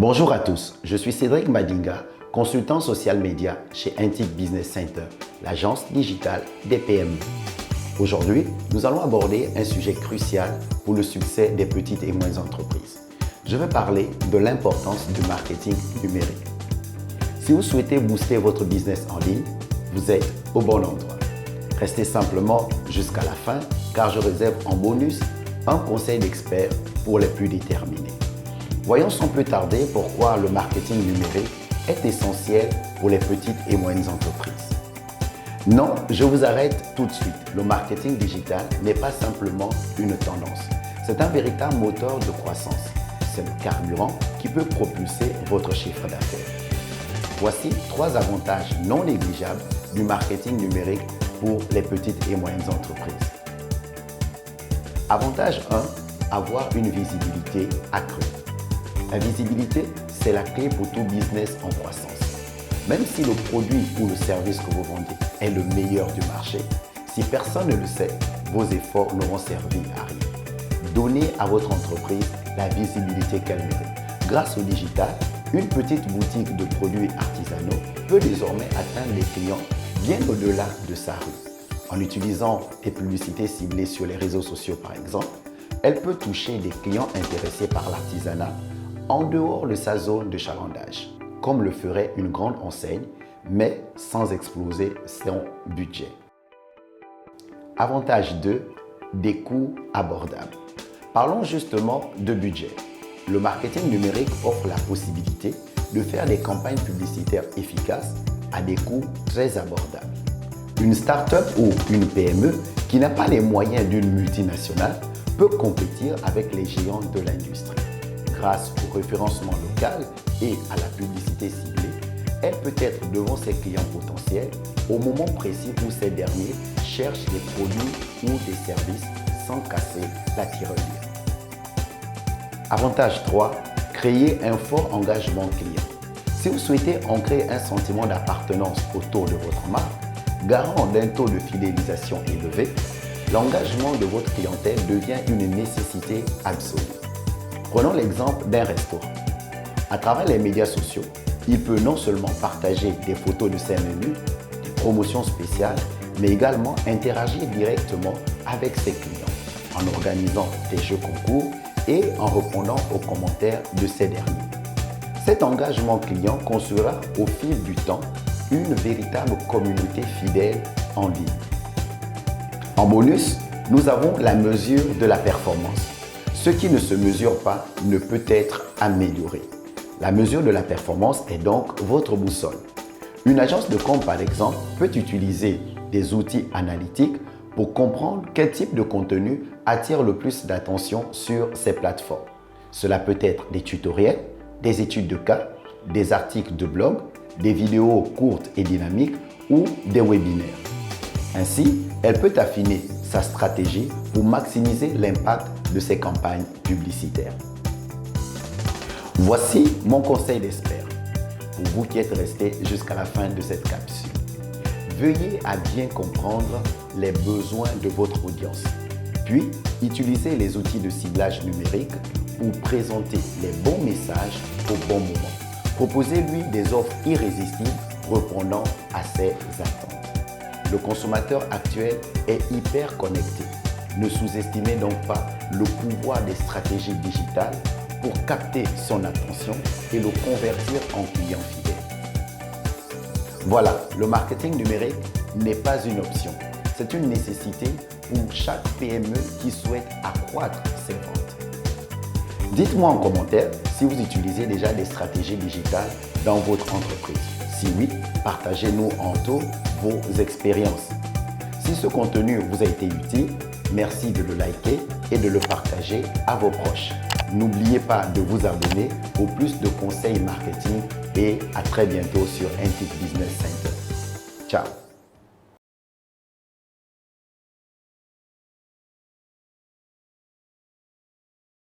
Bonjour à tous, je suis Cédric Madinga, consultant social média chez Intic Business Center, l'agence digitale des PME. Aujourd'hui, nous allons aborder un sujet crucial pour le succès des petites et moyennes entreprises. Je vais parler de l'importance du marketing numérique. Si vous souhaitez booster votre business en ligne, vous êtes au bon endroit. Restez simplement jusqu'à la fin car je réserve en bonus un conseil d'expert pour les plus déterminés. Voyons sans plus tarder pourquoi le marketing numérique est essentiel pour les petites et moyennes entreprises. Non, je vous arrête tout de suite. Le marketing digital n'est pas simplement une tendance. C'est un véritable moteur de croissance. C'est le carburant qui peut propulser votre chiffre d'affaires. Voici 3 avantages non négligeables du marketing numérique pour les petites et moyennes entreprises. Avantage 1, avoir une visibilité accrue. La visibilité, c'est la clé pour tout business en croissance. Même si le produit ou le service que vous vendez est le meilleur du marché, si personne ne le sait, vos efforts n'auront servi à rien. Donnez à votre entreprise la visibilité qu'elle mérite. Grâce au digital, une petite boutique de produits artisanaux peut désormais atteindre les clients bien au-delà de sa rue. En utilisant des publicités ciblées sur les réseaux sociaux par exemple, elle peut toucher des clients intéressés par l'artisanat en dehors de sa zone de chalandage, comme le ferait une grande enseigne, mais sans exploser son budget. Avantage 2, des coûts abordables. Parlons justement de budget. Le marketing numérique offre la possibilité de faire des campagnes publicitaires efficaces à des coûts très abordables. Une start-up ou une PME qui n'a pas les moyens d'une multinationale peut compétir avec les géants de l'industrie. Grâce au référencement local et à la publicité ciblée, elle peut être devant ses clients potentiels au moment précis où ces derniers cherchent des produits ou des services sans casser la tirelire. Avantage 3, créer un fort engagement client. Si vous souhaitez ancrer un sentiment d'appartenance autour de votre marque, garant d'un taux de fidélisation élevé, l'engagement de votre clientèle devient une nécessité absolue. Prenons l'exemple d'un restaurant. À travers les médias sociaux, il peut non seulement partager des photos de ses menus, des promotions spéciales, mais également interagir directement avec ses clients en organisant des jeux concours et en répondant aux commentaires de ces derniers. Cet engagement client construira au fil du temps une véritable communauté fidèle en ligne. En bonus, nous avons la mesure de la performance. Ce qui ne se mesure pas ne peut être amélioré. La mesure de la performance est donc votre boussole. Une agence de com, par exemple, peut utiliser des outils analytiques pour comprendre quel type de contenu attire le plus d'attention sur ces plateformes. Cela peut être des tutoriels, des études de cas, des articles de blog, des vidéos courtes et dynamiques ou des webinaires. Ainsi, elle peut affiner sa stratégie pour maximiser l'impact de ses campagnes publicitaires. Voici mon conseil d'expert pour vous qui êtes restés jusqu'à la fin de cette capsule. Veuillez à bien comprendre les besoins de votre audience, puis utilisez les outils de ciblage numérique pour présenter les bons messages au bon moment. Proposez-lui des offres irrésistibles répondant à ses attentes. Le consommateur actuel est hyper connecté. Ne sous-estimez donc pas le pouvoir des stratégies digitales pour capter son attention et le convertir en client fidèle. Voilà, le marketing numérique n'est pas une option. C'est une nécessité pour chaque PME qui souhaite accroître ses ventes. Dites-moi en commentaire si vous utilisez déjà des stratégies digitales dans votre entreprise. Si oui, partagez-nous en retour vos expériences. Si ce contenu vous a été utile, merci de le liker et de le partager à vos proches. N'oubliez pas de vous abonner pour plus de conseils marketing et à très bientôt sur Intic Business Center. Ciao!